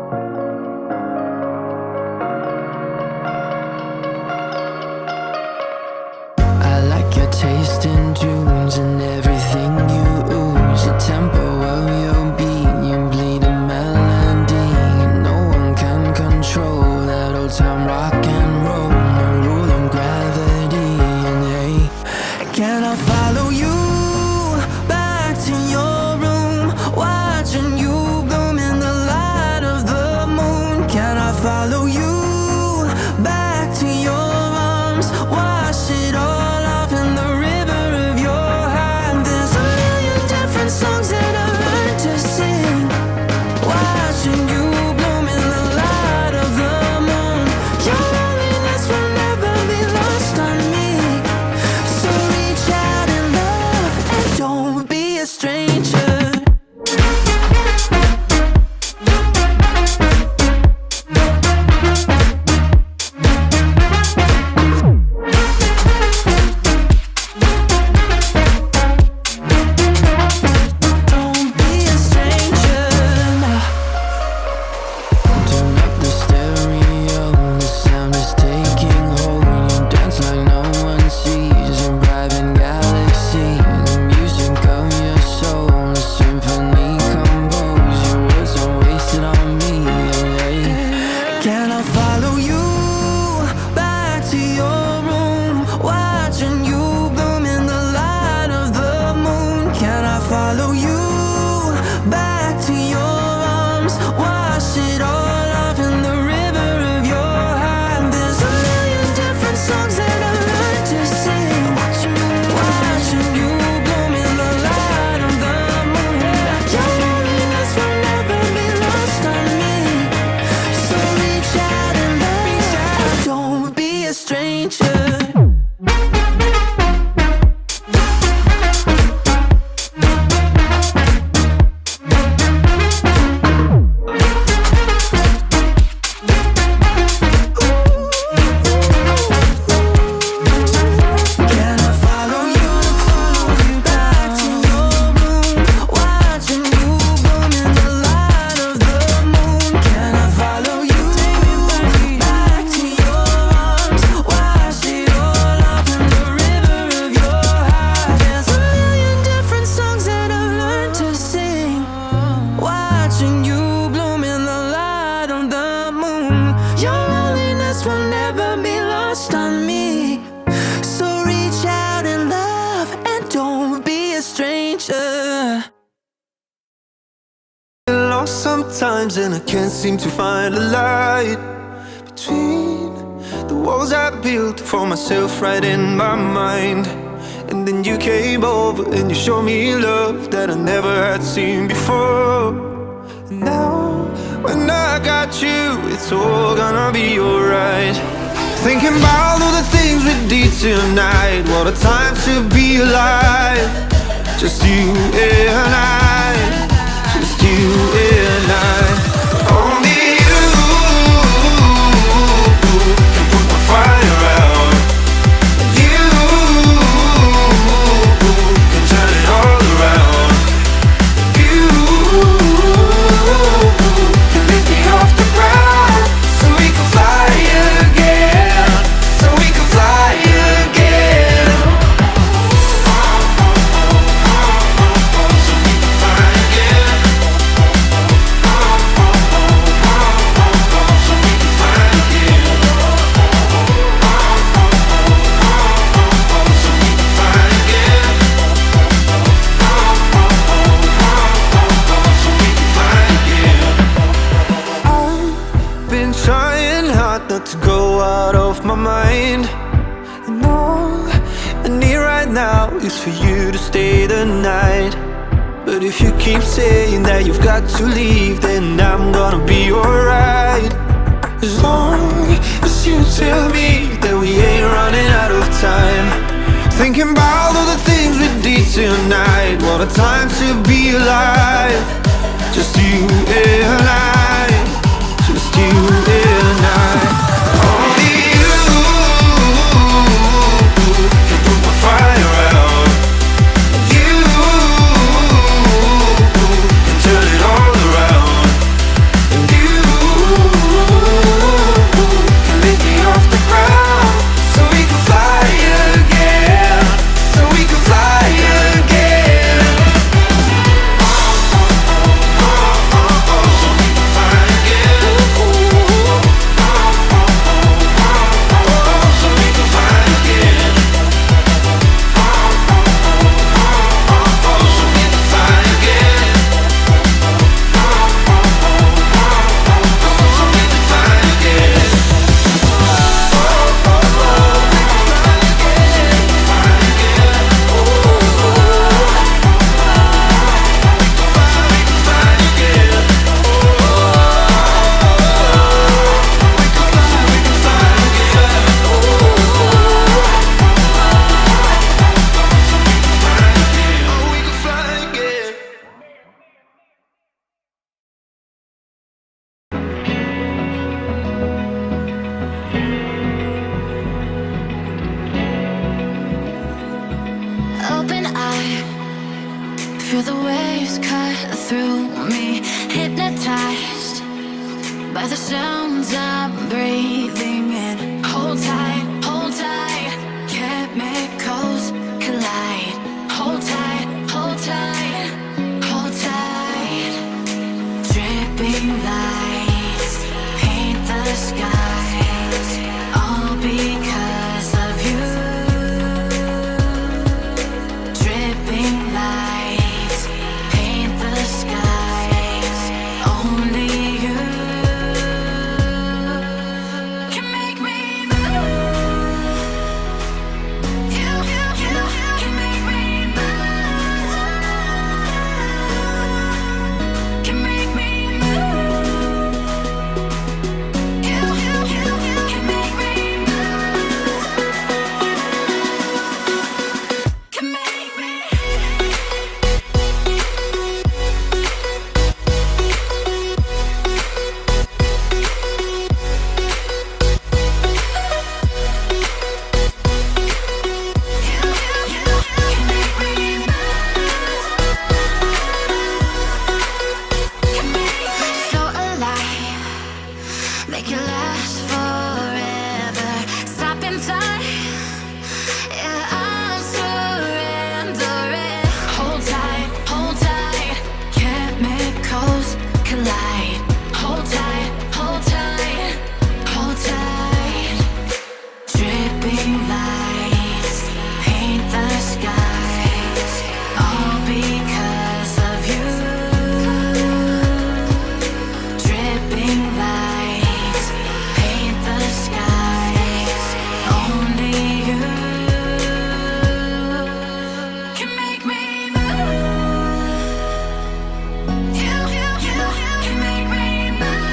I like your taste in tunes and everything you ooze. The tempo of your beat, you bleed a melody. No one can control that old time rock and roll. No rule of gravity. And hey, can I follow you back to your room, watching you bloom in the light of the moon? Can I follow you back to your arms, wash it all off in the river of your heart? There's a million different songs that I learned to sing, watching you bloom in the light of the moon. Your loneliness will never be lost on me, so reach out in love and don't be a stranger. Don't be a stranger. Turn up the stereo, the sound is taking hold. You dance like no one sees, a private galaxy. The music of your soul, a symphony composed. Your words are wasted on me. Can I follow you back to your room, watching you bloom in the light of the moon? Can I follow you back to your arms, wash it all off in the river of your heart? There's a million different songs that I learned to sing, watching you bloom in the light of the moon. Your loneliness will never be lost on me, so reach out and love, don't be a stranger. Can I follow you back to your room, watching you bloom in the light of the moon? Can I follow you back to your arms, wash it all off in the river of your heart? There's a million different songs that I've learned to sing, watching you bloom in the light of the moon. Your loneliness will never be lost on me, so reach out in love and don't be a stranger. Lost sometimes and I can't seem to find a light between the walls I built for myself right in my mind. And then you came over and you showed me love that I never had seen before. And now when I got you, it's all gonna be alright. Thinking about all the things we did tonight, what a time to be alive. Just you and I, just you and I. Only you can put my fire out. You can turn it all around. You can lift me off the ground, so we can fly again, so we can fly again. So we can fly again. not to go out of my mind. And all I need right now is for you to stay the night. But if you keep saying that you've got to leave, then I'm gonna be alright. As long as you tell me that we ain't running out of time. Thinking about all the things we did tonight. What a time to be alive. Just you and I. Just you and I. Only you can put my fire out. You can turn it all around. And you are the sounds I'm breathing in. Hold tight, chemicals collide. Hold tight, hold tight, hold tight. Dripping lights paint the skies, all because of you. Dripping lights paint the skies, only you can make me move. You can make me move. Can make me move. You can make me move. Can make me. So alive, make it last forever. Stop in time, yeah, I'm surrendering. Hold tight, chemicals collide. Hold tight, hold tight, hold tight. Dripping lights paint the skies, all because of you. Dripping lights paint the skies, only you can make me move. You can make me move.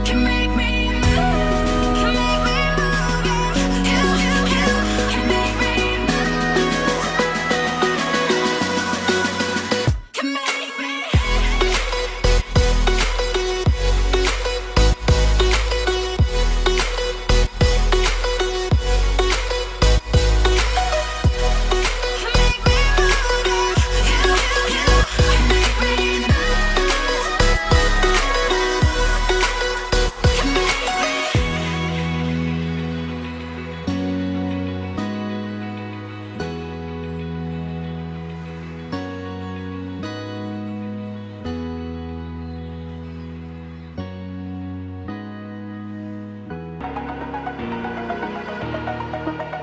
Can make me move. Can make me move. You can make me move. Can make me. Can make me move. You can make me move. Can make me.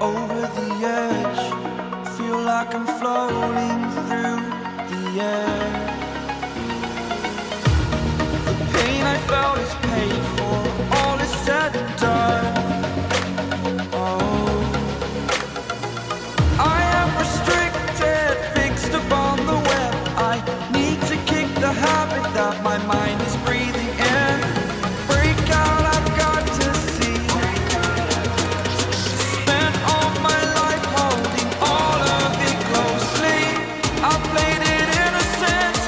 Over the edge, feel like I'm floating through the air. The pain I felt is paid for, all is said and done. Oh, I am restricted, fixed upon the web. I need to kick the habit that my mind is breathing in. Break out, I've got to see. Spent all my life holding all of it closely. I played it innocent,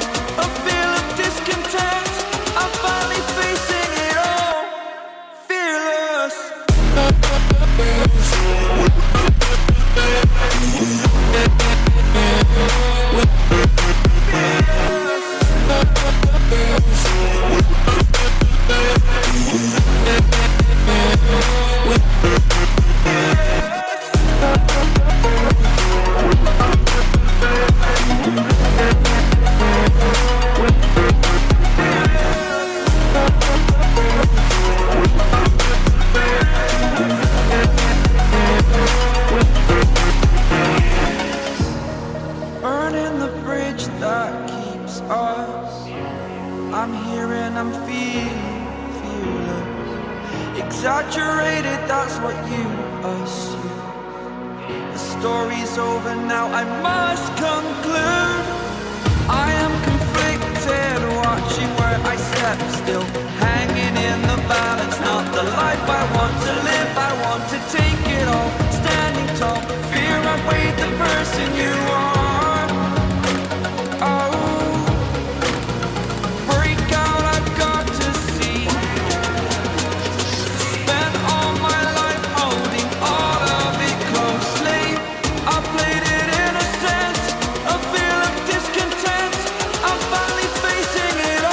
a feel of discontent. I'm finally facing it all, fearless. Burning the bridge that keeps us. I'm here and I'm feeling fearless. Exaggerated, that's what you assume. The story's over now, I must conclude. I am conflicted, watching where I step still, hanging in the balance. Not the life I want to live, I want to take it all. Standing tall, fear outweighed the person you are. Oh, break out, I've got to see. Spent all my life holding all of it closely. I played it innocent, a feel of discontent. I'm finally facing it all.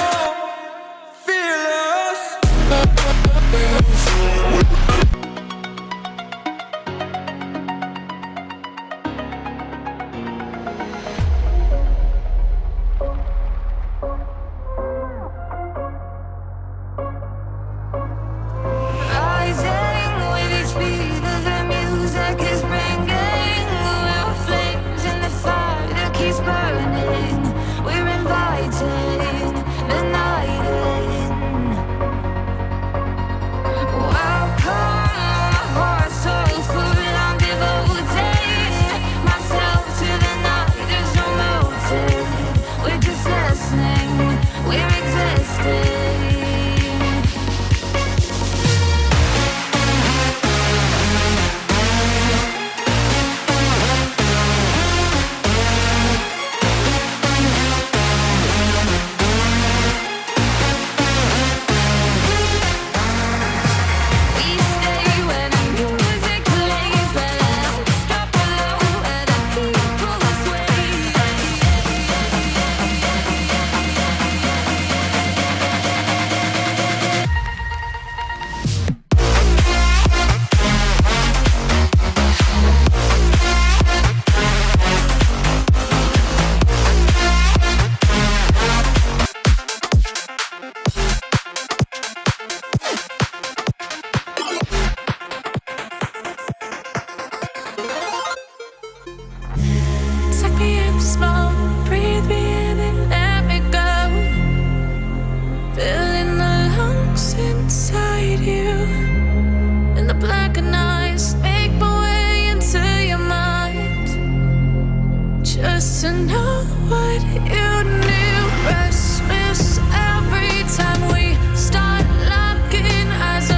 what you knew. Restless every time we start locking eyes.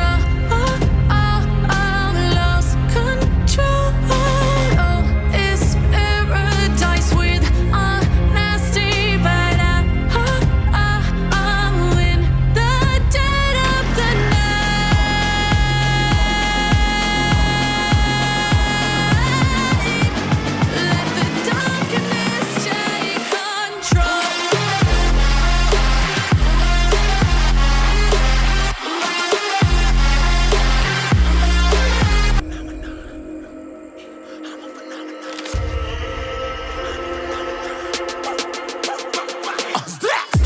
Lost control. Oh, it's paradise with honesty, but I'm in the dead of the night. Let the darkness take control.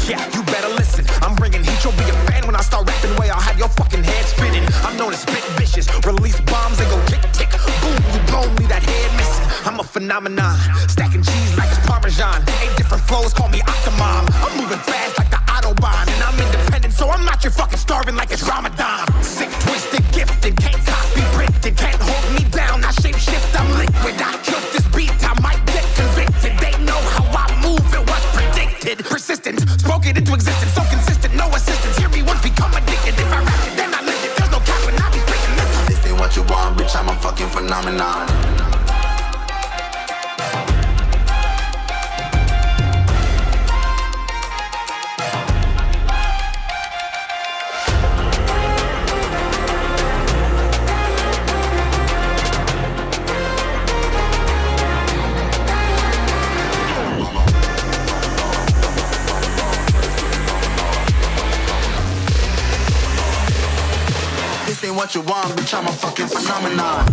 Yeah, you better listen. I'm bringing heat, you'll be a fan when I start rapping. Way I'll have your fucking head spinning. I'm known as spit vicious, release bombs and go tick tick. Boom, you blown me that head missing. I'm a phenomenon, stacking cheese like it's Parmesan. 8 different flows, call me Octomom. I'm moving fast like the Autobahn, and I'm independent, so I'm not your fucking starving like it's Ramadan. Sick, twisted, gifted, can't copy, printed, can't hold me down. I shape shift, I'm liquid. I killed this beat, I might get convicted. They know how I move, it was predicted. Persistent, spoke it into existence, so consistent, no assistance. Hear me once, become addicted. If I rap it, then I live it. There's no cap when I be speaking. Listen, this ain't what you want, bitch. I'm a fucking phenomenon. This ain't what you want, bitch. I'm a fucking phenomenon.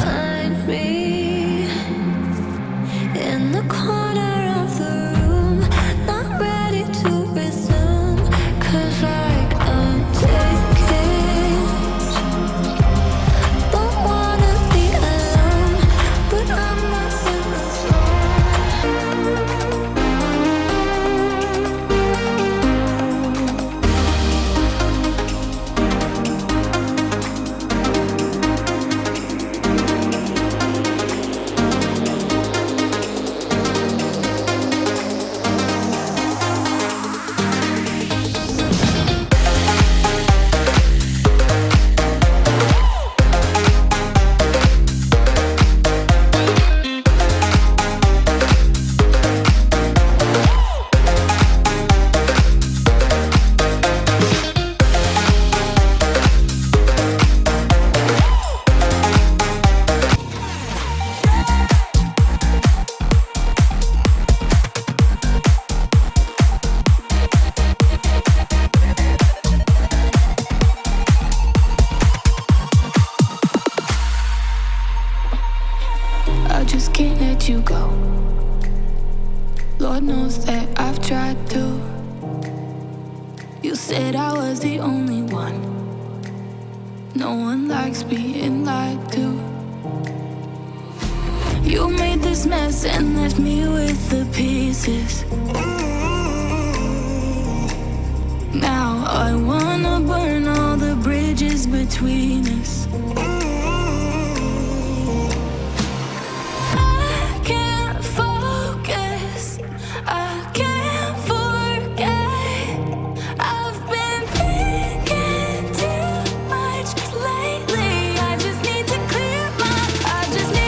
Find me in the corner of the room, not ready to resume. 'Cause like I'm taking, don't wanna be alone, but I'm not in the I just can't let you go. Lord knows that I've tried to. You said I was the only one. No one likes being lied to. You made this mess and left me with the pieces. Now I wanna burn all the bridges between us. I can't focus, I can't forget. I've been thinking too much lately. I just need to clear my head. I just need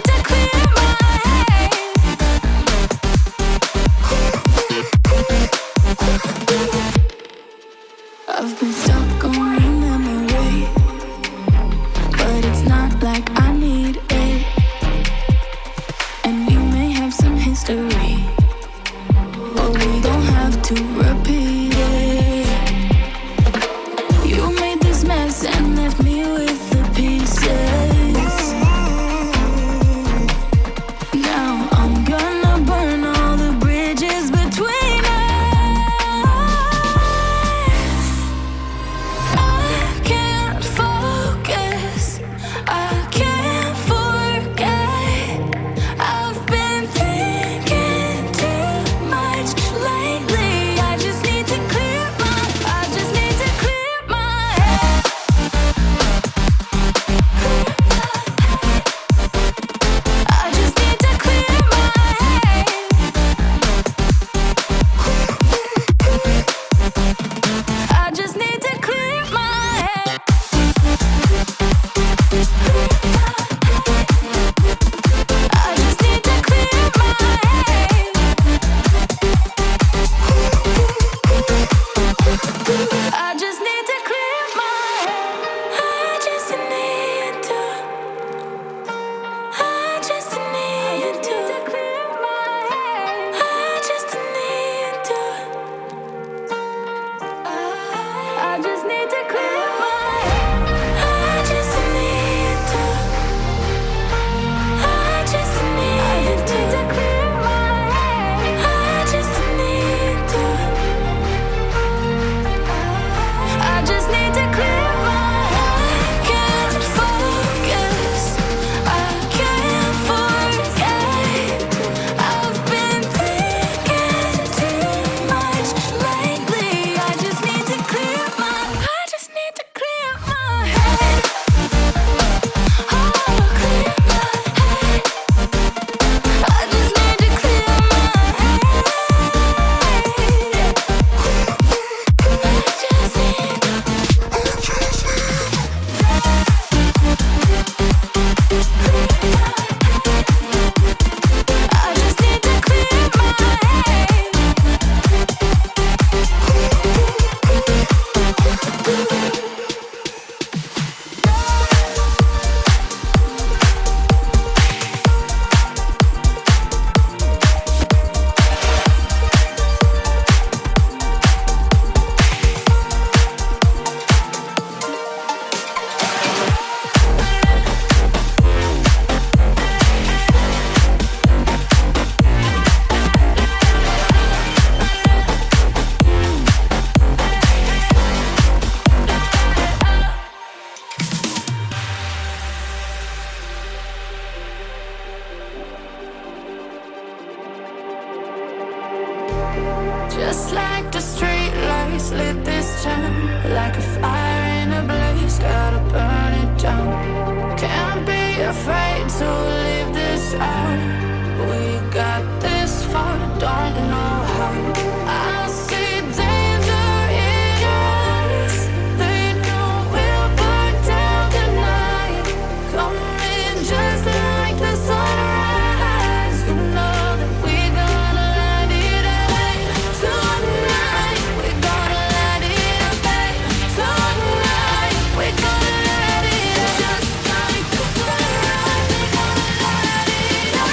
to clear my head. to repeat it. You made this mess and left me with the pieces. Now I'm gonna burn all the bridges between us. I can't focus, I can't forget. I've been thinking too much lately. I just need to clear my head. I just need to clear my head. I just need to clear my head. I just need to clear my head. I just need to clear my head. I just need to. I just need to clear my head. I just need to. I just need to clear my head. I just need to. I just need to clear my head. I just need to. I just need to clear my head. Can't focus, I can't forget. I've been thinking too much lately. I just need to clear my head. I just need to clear my head. Oh, clear my head. I just need to clear my head. I just need to clear my head. Just like the street lights lit this town, like a fire in a blaze, gotta burn it down. Can't be afraid to leave this out. We got this far, don't know how. I see danger in us. They know we'll burn down the night. Coming just like the sunrise. You know that we're gonna light it up tonight. We're gonna light it up tonight. We're gonna light it up just like the sunrise. We're gonna light it up.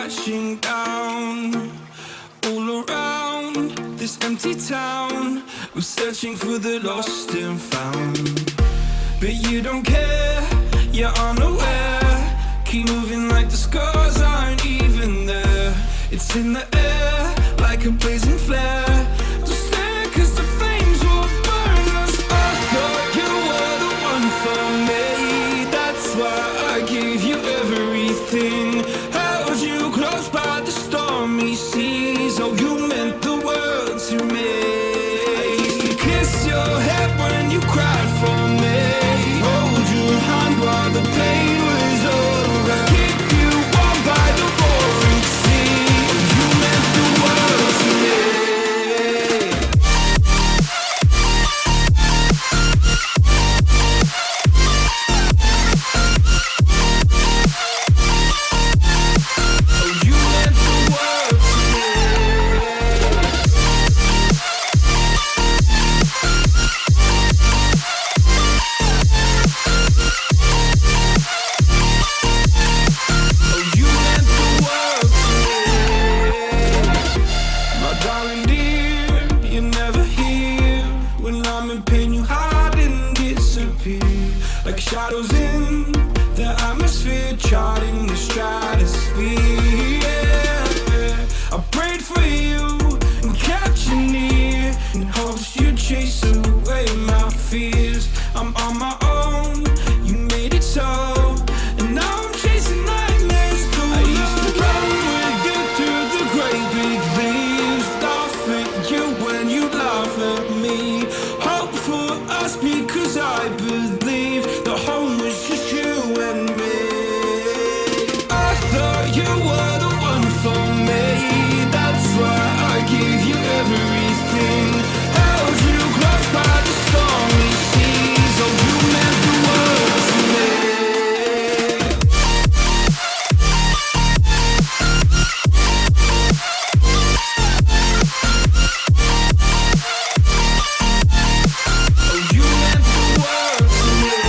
crashing down. All around this empty town, we're searching for the lost and found. But you don't care, you're unaware. Keep moving like the scars aren't even there. It's in the air, like a blazing flare. Don't stare, cause the flames will burn us. I thought you were the one for me. That's why I gave you everything. Held you close by the stormy seas. Oh, you meant the world to me. I used to kiss your head when you cried for me. Hold your hand while the pain was all around. Keep you warm by the roaring sea. Oh, you meant the world to me. Oh, you meant the world to me. Oh, you meant the world to me. My darling dear, you're never here. When I'm in pain, you hide and disappear. Like shadows in the atmosphere, charting the stratosphere. Yeah. I prayed for you and kept you near, in hopes you'd chase away my fears. I'm on my own, you made it so, and now I'm chasing nightmares through. I used to run with you through the great big leaves, laugh at you when you laugh at me. Hope for us because I believe the home was just you and me. I thought you were the one for me. That's why I gave you everything. Held you close by the stormy seas. Oh, you meant the world to me. Oh, you meant the world to me.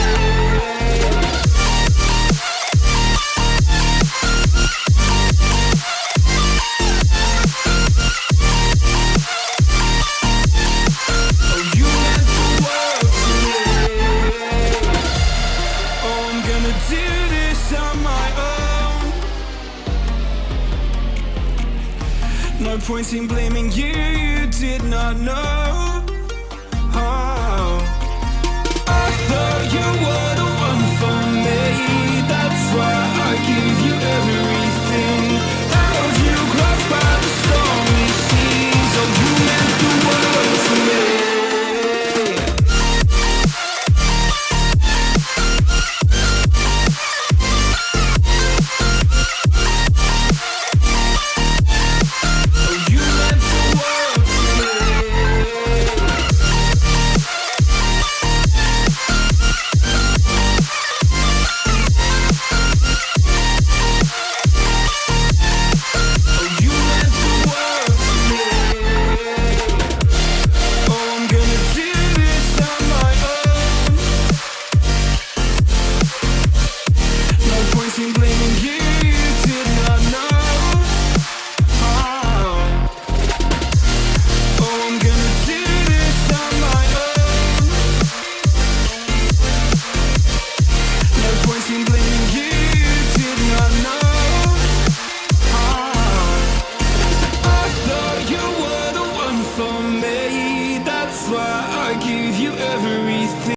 Oh, you meant the world to me. Oh, I'm gonna do this on my own. No point in blaming you, you did not know.